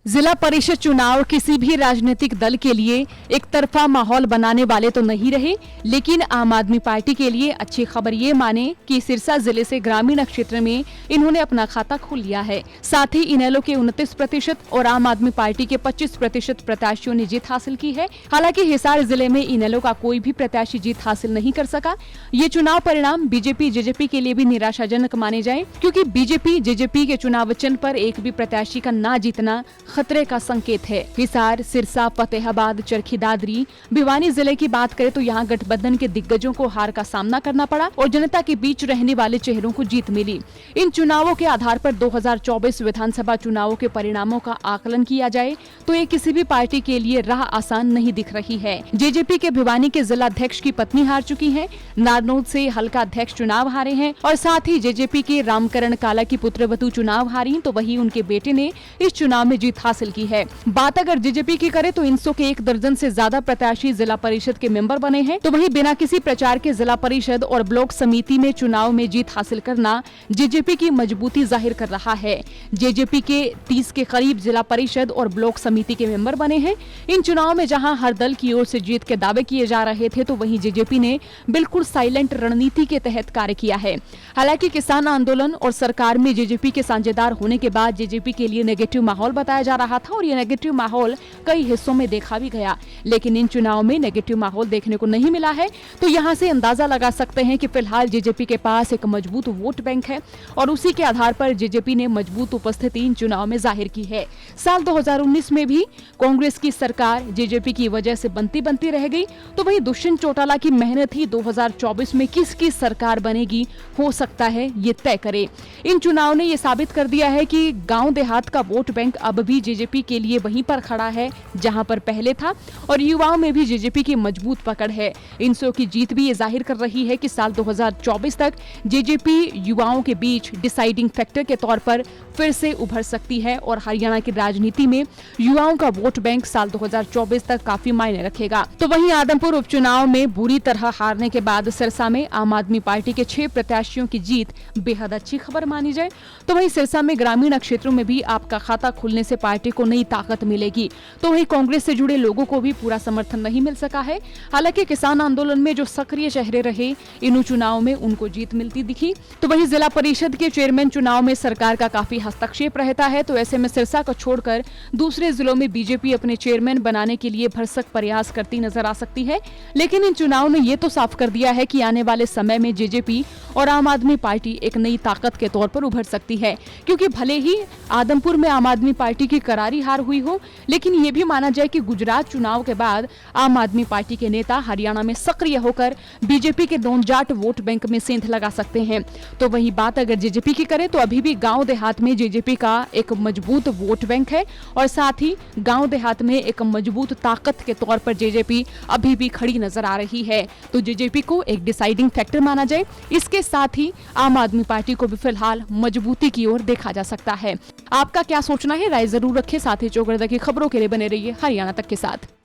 जिला परिषद चुनाव किसी भी राजनीतिक दल के लिए एक तरफा माहौल बनाने वाले तो नहीं रहे, लेकिन आम आदमी पार्टी के लिए अच्छी खबर ये माने कि सिरसा जिले से ग्रामीण क्षेत्र में इन्होंने अपना खाता खोल लिया है। साथ ही इनेलो के 29% और आम आदमी पार्टी के 25% प्रत्याशियों ने जीत हासिल की है। हालांकि हिसार जिले में इनेलो का कोई भी प्रत्याशी जीत हासिल नहीं कर सका। ये चुनाव परिणाम बीजेपी जेजेपी के लिए भी निराशाजनक माने जाए, क्योंकि बीजेपी जेजेपी के चुनाव चिन्ह पर एक भी प्रत्याशी का न जीतना खतरे का संकेत है। हिसार, सिरसा, फतेहाबाद, चरखी दादरी, भिवानी जिले की बात करें तो यहाँ गठबंधन के दिग्गजों को हार का सामना करना पड़ा और जनता के बीच रहने वाले चेहरों को जीत मिली। इन चुनावों के आधार पर 2024 विधानसभा चुनावों के परिणामों का आकलन किया जाए तो ये किसी भी पार्टी के लिए राह आसान नहीं दिख रही है। जेजेपी के भिवानी के जिला अध्यक्ष की पत्नी हार चुकी है, नारनौल से हल्का अध्यक्ष चुनाव हारे हैं और साथ ही जेजेपी के रामकरण काला की पुत्रवधू चुनाव हारी, तो वही उनके बेटे ने इस चुनाव में जीत हासिल की है। बात अगर जेजेपी की करें तो इनसो के 1 दर्जन से ज्यादा प्रत्याशी जिला परिषद के मेंबर बने हैं, तो वहीं बिना किसी प्रचार के जिला परिषद और ब्लॉक समिति में चुनाव में जीत हासिल करना जेजेपी की मजबूती जाहिर कर रहा है। जेजेपी के 30 के करीब जिला परिषद और ब्लॉक समिति के मेंबर बने हैं। इन चुनाव में जहां हर दल की ओर से जीत के दावे किए जा रहे थे, तो वहीं जेजेपी ने बिल्कुल साइलेंट रणनीति के तहत कार्य किया है। हालांकि किसान आंदोलन और सरकार में जेजेपी के साझेदार होने के बाद जेजेपी के लिए नेगेटिव माहौल बताया जा रहा था और ये नेगेटिव माहौल कई हिस्सों में देखा भी गया, लेकिन इन चुनाव में नेगेटिव माहौल देखने को नहीं मिला है। तो यहाँ से अंदाजा लगा सकते हैं कि फिलहाल जेजेपी के पास एक मजबूत वोट बैंक है और उसी के आधार पर जेजेपी ने मजबूत उपस्थिति इन चुनाव में जाहिर की है। साल 2019 में भी कांग्रेस की सरकार जेजेपी की वजह से बनती रह गई, तो वही दुष्यंत चौटाला की मेहनत ही 2024 में किसकी सरकार बनेगी हो सकता है ये तय करे। इन चुनाव ने ये साबित कर दिया है कि गांव देहात का वोट बैंक अब भी जेजेपी के लिए वहीं पर खड़ा है जहां पर पहले था और युवाओं में भी जेजेपी की मजबूत पकड़ है। इनसो की जीत भी ये जाहिर कर रही है कि साल 2024 तक जेजेपी युवाओं के बीच डिसाइडिंग फैक्टर के तौर पर फिर से उभर सकती है और हरियाणा की राजनीति में युवाओं का वोट बैंक साल 2024 तक काफी मायने रखेगा। तो वहीं आदमपुर उपचुनाव में बुरी तरह हारने के बाद सिरसा में आम आदमी पार्टी के 6 प्रत्याशियों की जीत बेहद अच्छी खबर मानी जाए। तो वहीं सिरसा में ग्रामीण क्षेत्रों में भी आपका खाता खुलने से पार्टी को नई ताकत मिलेगी, तो वहीं कांग्रेस से जुड़े लोगों को भी पूरा समर्थन नहीं मिल सका है। हालांकि किसान आंदोलन में जो सक्रिय चेहरे रहे, इन चुनाव में उनको जीत मिलती दिखी। तो वहीं जिला परिषद के चेयरमैन चुनाव में सरकार का काफी हस्तक्षेप रहता है, तो ऐसे में सिरसा को छोड़कर दूसरे जिलों में बीजेपी अपने चेयरमैन बनाने के लिए भरसक प्रयास करती नजर आ सकती है। लेकिन इन चुनाव ने ये तो साफ कर दिया है कि आने वाले समय में जेजेपी और आम आदमी पार्टी एक नई ताकत के तौर पर उभर सकती है, क्योंकि भले ही आदमपुर में आम आदमी पार्टी की करारी हार हुई हो, लेकिन ये भी माना जाए कि गुजरात चुनाव के बाद आम आदमी पार्टी के नेता हरियाणा में सक्रिय होकर बीजेपी के नौजात वोट बैंक में सेंध लगा सकते हैं। तो वही बात अगर जेजेपी की करें तो अभी भी गांव देहात में जेजेपी का एक मजबूत वोट बैंक है और साथ ही गांव देहात में एक मजबूत ताकत के तौर पर जेजेपी अभी भी खड़ी नजर आ रही है। तो जेजेपी को एक डिसाइडिंग फैक्टर माना जाए। इसके साथ ही आम आदमी पार्टी को भी फिलहाल मजबूती की ओर देखा जा सकता है। आपका क्या सोचना है? राय जरूर रखें। साथ ही चौगरदा की खबरों के लिए बने रहिए हरियाणा तक के साथ।